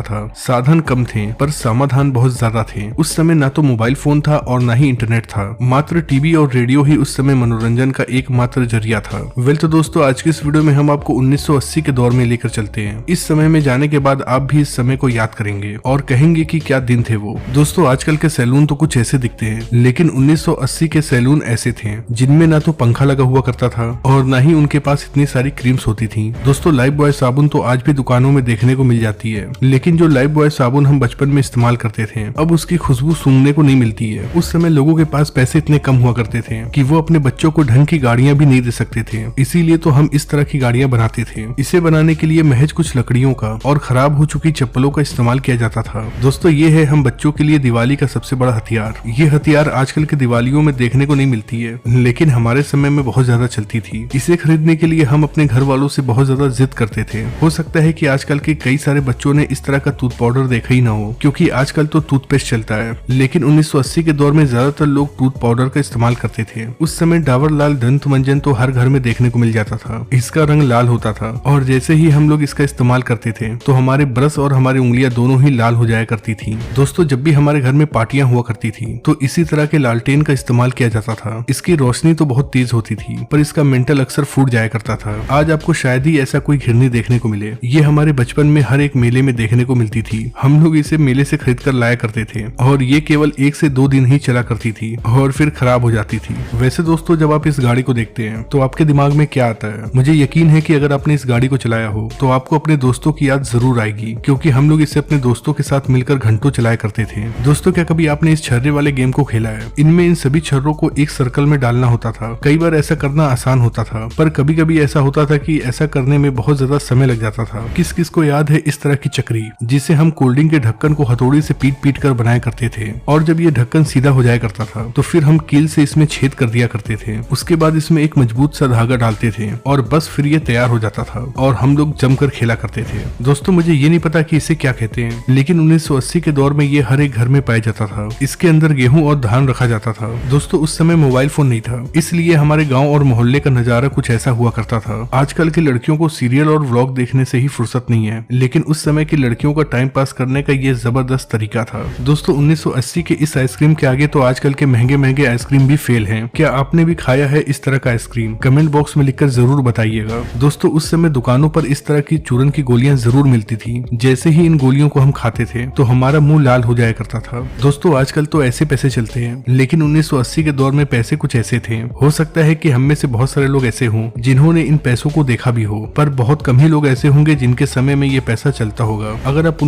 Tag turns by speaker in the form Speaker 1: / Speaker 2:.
Speaker 1: था। साधन कम थे पर समाधान बहुत ज्यादा थे। उस समय ना तो मोबाइल फोन था और ना ही इंटरनेट था। मात्र टीवी और रेडियो ही उस समय मनोरंजन का एकमात्र जरिया था। वेल तो दोस्तों, आज की इस वीडियो में हम आपको 1980 के दौर में लेकर चलते हैं। इस समय में जाने के बाद आप भी इस समय को याद करेंगे और कहेंगे कि क्या दिन थे वो। दोस्तों, आजकल के सैलून तो कुछ ऐसे दिखते हैं, लेकिन 1980 के सैलून ऐसे थे जिनमें ना तो पंखा लगा हुआ करता था और ना ही उनके पास इतनी सारी क्रीम्स होती थी। दोस्तों, लाइफ बॉय साबुन तो आज भी दुकानों में देखने को मिल जाती है, लेकिन जो लाइफ बॉय साबुन हम बचपन में इस्तेमाल करते थे अब उसकी खुशबू सूंघने को नहीं मिलती है। उस समय लोगों के पास पैसे इतने कम हुआ करते थे कि वो अपने बच्चों को ढंग की गाड़ियां भी नहीं दे सकते थे, इसीलिए तो हम इस तरह की गाड़ियां बनाते थे। इसे बनाने के लिए महज कुछ लकड़ियों का और खराब हो चुकी चप्पलों का इस्तेमाल किया जाता था। दोस्तों, ये है हम बच्चों के लिए दिवाली का सबसे बड़ा हथियार। ये हथियार आजकल के दिवालियों में देखने को नहीं मिलती है, लेकिन हमारे समय में बहुत ज्यादा चलती थी। इसे खरीदने के लिए हम अपने घर वालों से बहुत ज्यादा जिद करते थे। हो सकता है कि आजकल के कई सारे बच्चों ने इस तरह का टूथ पाउडर देखा ही ना हो, क्योंकि आजकल तो टूथपेस्ट चलता है, लेकिन 1980 के दौर में ज्यादातर लोग टूथ पाउडर का इस्तेमाल करते थे। उस समय डाबर लाल दंत मंजन तो हर घर में देखने को मिल जाता था। इसका रंग लाल होता था और जैसे ही हम लोग इसका इस्तेमाल करते थे तो हमारे ब्रश और हमारी उंगलियां दोनों ही लाल हो जाया करती थी। दोस्तों, जब भी हमारे घर में पार्टियां हुआ करती थी तो इसी तरह के लालटेन का इस्तेमाल किया जाता था। इसकी रोशनी तो बहुत तेज होती थी पर इसका मेंटल अक्सर फूट जाया करता था। आज आपको शायद ही ऐसा कोई घिरनी देखने को मिले। ये हमारे बचपन में हर एक मेले में देखने को मिलती थी। हम लोग इसे मेले से खरीद कर लाया करते थे और ये केवल 1 से 2 दिन ही चला करती थी और फिर खराब हो जाती थी। वैसे दोस्तों, जब आप इस गाड़ी को देखते हैं तो आपके दिमाग में क्या आता है? मुझे यकीन है कि अगर आपने इस गाड़ी को चलाया हो तो आपको अपने दोस्तों की याद जरूर आएगी, क्योंकि हम लोग इसे अपने दोस्तों के साथ मिलकर घंटों चलाया करते थे। दोस्तों, क्या कभी आपने इस छर्रे वाले गेम को खेला है? इनमें इन सभी छर्रों को एक सर्कल में डालना होता था। कई बार ऐसा करना आसान होता था, पर कभी कभी ऐसा होता था कि ऐसा करने में बहुत ज्यादा समय लग जाता था। किस किस को याद है इस तरह की चक्री, जिसे हम कोल्ड ड्रिंक के ढक्कन को हथौड़ी से पीट पीट कर बनाया करते थे, और जब ये ढक्कन सीधा हो जाया करता था तो फिर हम कील से इसमें छेद कर दिया करते थे। उसके बाद इसमें एक मजबूत सा धागा डालते थे और बस फिर ये तैयार हो जाता था और हम लोग जमकर खेला करते थे। दोस्तों, मुझे ये नहीं पता कि इसे क्या कहते हैं, लेकिन 1980 के दौर में ये हर एक घर में पाया जाता था। इसके अंदर गेहूं और धान रखा जाता था। दोस्तों, उस समय मोबाइल फोन नहीं था, इसलिए हमारे गांव और मोहल्ले का नजारा कुछ ऐसा हुआ करता था। आजकल की लड़कियों को सीरियल और व्लॉग देखने से ही फुर्सत नहीं है, लेकिन उस समय की लड़कियों का टाइम पास करने का ये जबरदस्त तरीका था। दोस्तों, 1980 के इस आइसक्रीम के आगे तो आजकल के महंगे महंगे आइसक्रीम भी फेल हैं। क्या आपने भी खाया है इस तरह का आइसक्रीम? कमेंट बॉक्स में लिखकर जरूर बताइएगा। दोस्तों, उस समय दुकानों पर इस तरह की चूरन की गोलियां जरूर मिलती थी। जैसे ही इन गोलियों को हम खाते थे तो हमारा मुंह लाल हो जाया करता था। दोस्तों, आजकल तो ऐसे पैसे चलते हैं, लेकिन 1980 के दौर में पैसे कुछ ऐसे थे। हो सकता है कि हम में से बहुत सारे लोग ऐसे हों जिन्होंने इन पैसों को देखा भी हो, पर बहुत कम ही लोग ऐसे होंगे जिनके समय में ये पैसा चलता होगा। अगर आप